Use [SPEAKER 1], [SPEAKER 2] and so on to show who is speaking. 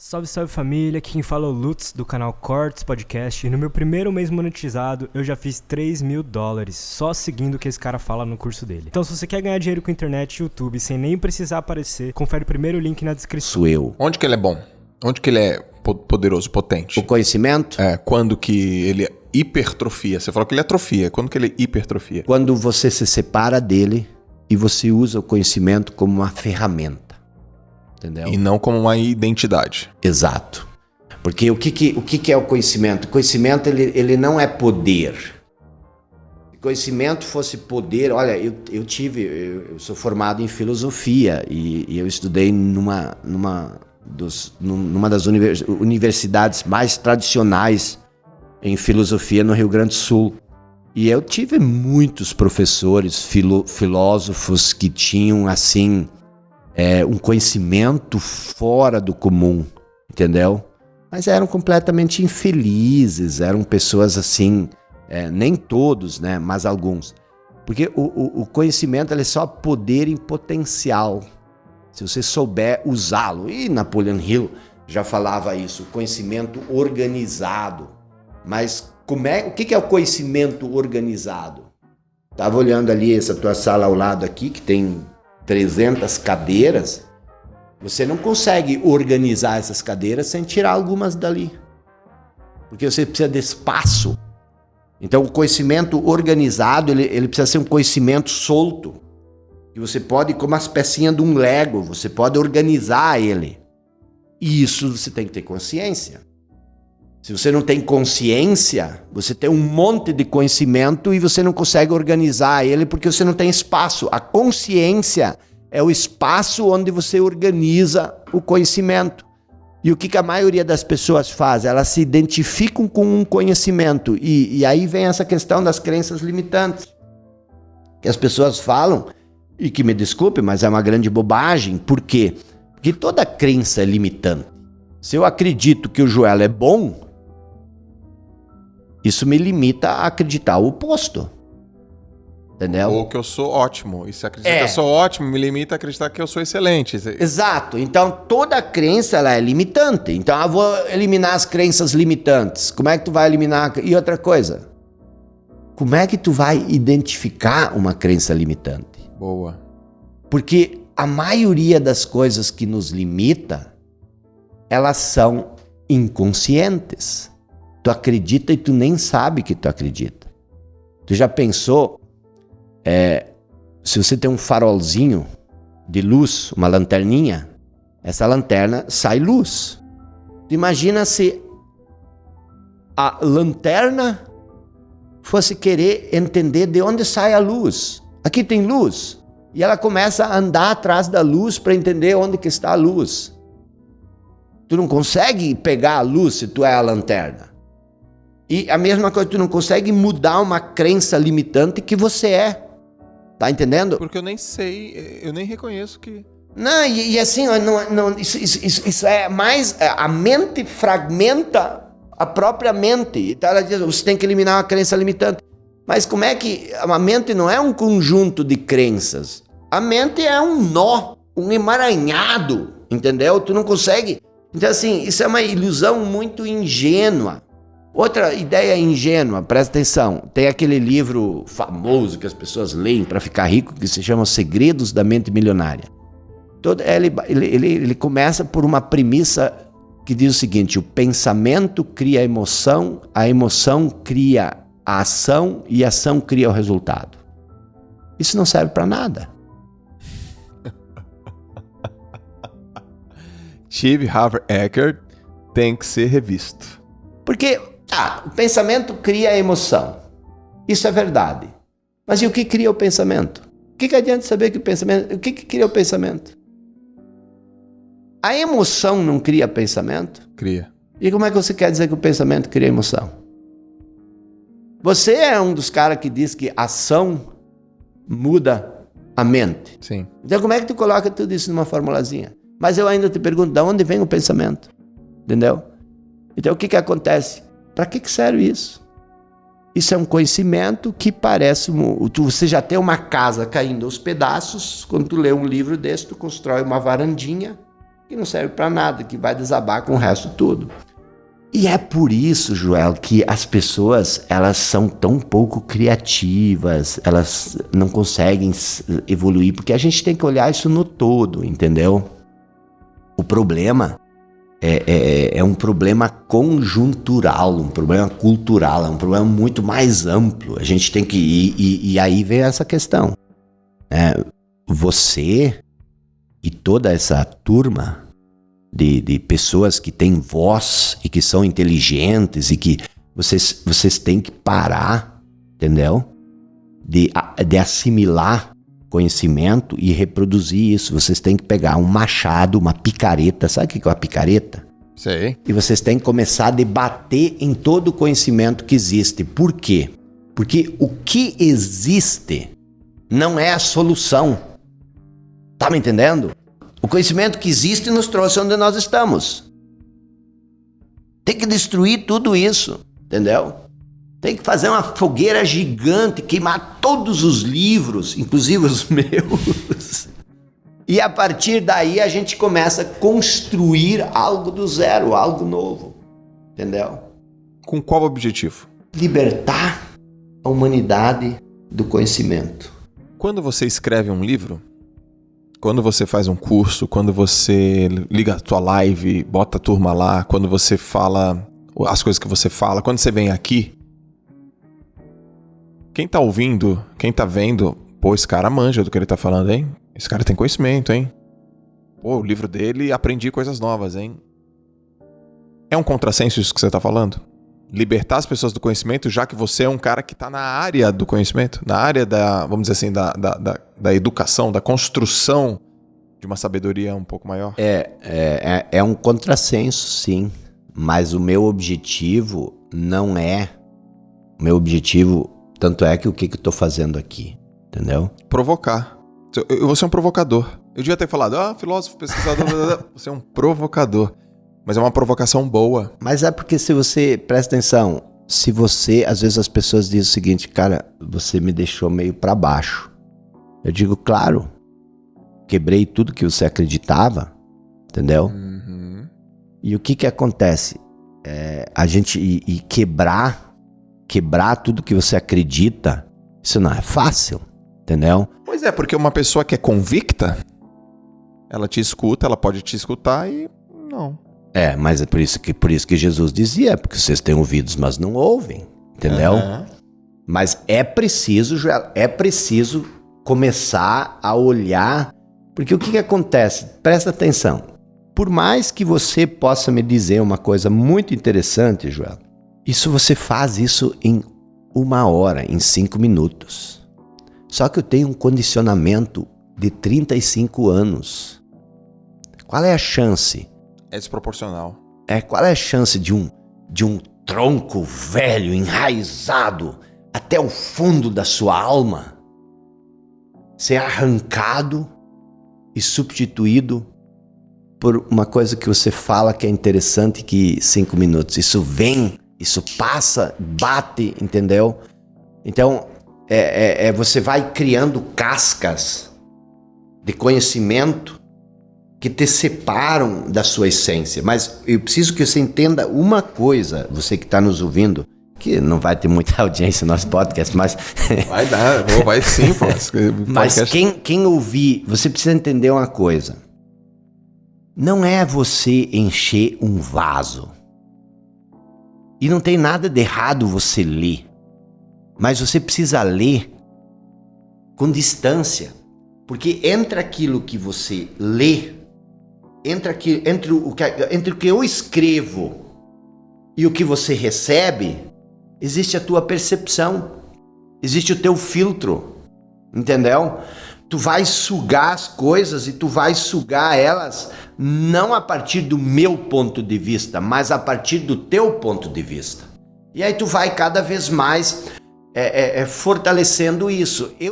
[SPEAKER 1] Salve, salve família, aqui quem fala é o Lutz do canal Cortes Podcast e no meu primeiro mês monetizado eu já fiz $3.000 só seguindo o que esse cara fala no curso dele. Então se você quer ganhar dinheiro com internet e YouTube sem nem precisar aparecer, confere o primeiro link na descrição.
[SPEAKER 2] Sou eu.
[SPEAKER 3] Onde que ele é bom? Onde que ele é poderoso, potente?
[SPEAKER 2] O conhecimento?
[SPEAKER 3] Quando que ele hipertrofia? Você falou que ele atrofia. Quando que ele hipertrofia?
[SPEAKER 2] Quando você se separa dele e você usa o conhecimento como uma ferramenta. Entendeu?
[SPEAKER 3] E não como uma identidade.
[SPEAKER 2] Exato. Porque o que é o conhecimento? O conhecimento ele não é poder. Se conhecimento fosse poder... Olha, eu sou formado em filosofia e eu estudei numa das universidades mais tradicionais em filosofia no Rio Grande do Sul. E eu tive muitos professores, filósofos que tinham, assim... um conhecimento fora do comum, entendeu? Mas eram completamente infelizes, eram pessoas assim, nem todos, né? Mas alguns. Porque o conhecimento ele é só poder em potencial, se você souber usá-lo. E Napoleon Hill já falava isso, o conhecimento organizado. Mas o que é o conhecimento organizado? Estava olhando ali essa tua sala ao lado aqui, que tem 300 cadeiras, você não consegue organizar essas cadeiras sem tirar algumas dali. Porque você precisa de espaço. Então o conhecimento organizado, ele precisa ser um conhecimento solto. Que você pode, como as pecinhas de um Lego, você pode organizar ele. E isso você tem que ter consciência. Se você não tem consciência, você tem um monte de conhecimento e você não consegue organizar ele porque você não tem espaço. A consciência é o espaço onde você organiza o conhecimento. E o que a maioria das pessoas faz? Elas se identificam com um conhecimento. E aí vem essa questão das crenças limitantes. Que as pessoas falam, e que me desculpe, mas é uma grande bobagem. Por quê? Porque toda crença é limitante. Se eu acredito que o Joel é bom, isso me limita a acreditar o oposto. Entendeu?
[SPEAKER 3] Ou que eu sou ótimo. E se acreditar que eu sou ótimo, me limita a acreditar que eu sou excelente.
[SPEAKER 2] Exato. Então, toda crença ela é limitante. Então, eu vou eliminar as crenças limitantes. Como é que tu vai eliminar? E outra coisa. Como é que tu vai identificar uma crença limitante?
[SPEAKER 3] Boa.
[SPEAKER 2] Porque a maioria das coisas que nos limita, elas são inconscientes. Tu acredita e tu nem sabe que tu acredita. Tu já pensou, se você tem um farolzinho de luz, uma lanterninha, essa lanterna sai luz. Tu imagina se a lanterna fosse querer entender de onde sai a luz. Aqui tem luz. E ela começa a andar atrás da luz para entender onde que está a luz. Tu não consegue pegar a luz se tu é a lanterna. E a mesma coisa, tu não consegue mudar uma crença limitante que você é. Tá entendendo?
[SPEAKER 3] Porque eu nem sei, eu nem reconheço que...
[SPEAKER 2] Não, e assim, isso é mais... A mente fragmenta a própria mente. Então ela diz, você tem que eliminar uma crença limitante. Mas como é que... A mente não é um conjunto de crenças. A mente é um nó, um emaranhado, entendeu? Tu não consegue... Então assim, isso é uma ilusão muito ingênua. Outra ideia ingênua, presta atenção, tem aquele livro famoso que as pessoas leem para ficar rico, que se chama Segredos da Mente Milionária. Ele começa por uma premissa que diz o seguinte, o pensamento cria a emoção cria a ação e a ação cria o resultado. Isso não serve para nada.
[SPEAKER 3] Steve Harvey Eckert tem que ser revisto.
[SPEAKER 2] Porque... o pensamento cria a emoção. Isso é verdade. Mas e o que cria o pensamento? O que adianta saber que o pensamento... O que cria o pensamento? A emoção não cria pensamento?
[SPEAKER 3] Cria.
[SPEAKER 2] E como é que você quer dizer que o pensamento cria emoção? Você é um dos caras que diz que ação muda a mente.
[SPEAKER 3] Sim.
[SPEAKER 2] Então como é que tu coloca tudo isso numa formulazinha? Mas eu ainda te pergunto, de onde vem o pensamento? Entendeu? Então o que acontece? Para que serve isso? Isso é um conhecimento que parece... Você já tem uma casa caindo aos pedaços. Quando tu lê um livro desse, tu constrói uma varandinha que não serve para nada, que vai desabar com o resto tudo. E é por isso, Joel, que as pessoas, elas são tão pouco criativas, elas não conseguem evoluir, porque a gente tem que olhar isso no todo, entendeu? O problema é um problema conjuntural, um problema cultural, é um problema muito mais amplo. A gente tem que ir, e aí vem essa questão. Você e toda essa turma de pessoas que têm voz e que são inteligentes e que vocês têm que parar, entendeu? De assimilar conhecimento e reproduzir isso. Vocês têm que pegar um machado, uma picareta, sabe o que é uma picareta?
[SPEAKER 3] Sei.
[SPEAKER 2] E vocês têm que começar a debater em todo o conhecimento que existe. Por quê? Porque o que existe não é a solução. Tá me entendendo? O conhecimento que existe nos trouxe onde nós estamos. Tem que destruir tudo isso, entendeu? Tem que fazer uma fogueira gigante, queimar todos os livros, inclusive os meus. E a partir daí a gente começa a construir algo do zero, algo novo, entendeu?
[SPEAKER 3] Com qual objetivo?
[SPEAKER 2] Libertar a humanidade do conhecimento.
[SPEAKER 3] Quando você escreve um livro, quando você faz um curso, quando você liga a tua live, bota a turma lá, quando você fala as coisas que você fala, quando você vem aqui, quem tá ouvindo, quem tá vendo, pô, esse cara manja do que ele tá falando, hein? Esse cara tem conhecimento, hein? Pô, o livro dele, aprendi coisas novas, hein? É um contrassenso isso que você tá falando? Libertar as pessoas do conhecimento, já que você é um cara que tá na área do conhecimento, na área da, vamos dizer assim, da educação, da construção de uma sabedoria um pouco maior?
[SPEAKER 2] É um contrassenso, sim. Mas o meu objetivo não é... O meu objetivo, tanto é que o que eu tô fazendo aqui, entendeu?
[SPEAKER 3] Provocar. Eu vou ser um provocador. Eu devia ter falado, filósofo, pesquisador, você é um provocador. Mas é uma provocação boa.
[SPEAKER 2] Mas é porque se você, presta atenção, se você, às vezes as pessoas dizem o seguinte, cara, você me deixou meio pra baixo. Eu digo, claro, quebrei tudo que você acreditava, entendeu?
[SPEAKER 3] Uhum.
[SPEAKER 2] E o que acontece? A gente quebrar tudo que você acredita, isso não é fácil, entendeu?
[SPEAKER 3] Pois é, porque uma pessoa que é convicta, ela te escuta, ela pode te escutar e não.
[SPEAKER 2] Mas é por isso que Jesus dizia, porque vocês têm ouvidos, mas não ouvem, entendeu?
[SPEAKER 3] Uhum.
[SPEAKER 2] Mas é preciso começar a olhar, porque o que acontece? Presta atenção. Por mais que você possa me dizer uma coisa muito interessante, Joel, você faz isso em 1 hora, em 5 minutos. Só que eu tenho um condicionamento de 35 anos. Qual é a chance?
[SPEAKER 3] É desproporcional.
[SPEAKER 2] Qual é a chance de um tronco velho, enraizado, até o fundo da sua alma, ser arrancado e substituído por uma coisa que você fala que é interessante, que 5 minutos. Isso vem, isso passa, bate, entendeu? Então, você vai criando cascas de conhecimento que te separam da sua essência. Mas eu preciso que você entenda uma coisa, você que está nos ouvindo, que não vai ter muita audiência no nosso podcast, mas...
[SPEAKER 3] Vai dar, vai sim, pô.
[SPEAKER 2] Mas quem ouvir, você precisa entender uma coisa. Não é você encher um vaso. E não tem nada de errado você ler. Mas você precisa ler com distância. Porque entre aquilo que você lê, entre o que eu escrevo e o que você recebe, existe a tua percepção, existe o teu filtro, entendeu? Tu vai sugar as coisas e tu vai sugar elas não a partir do meu ponto de vista, mas a partir do teu ponto de vista. E aí tu vai cada vez mais fortalecendo isso.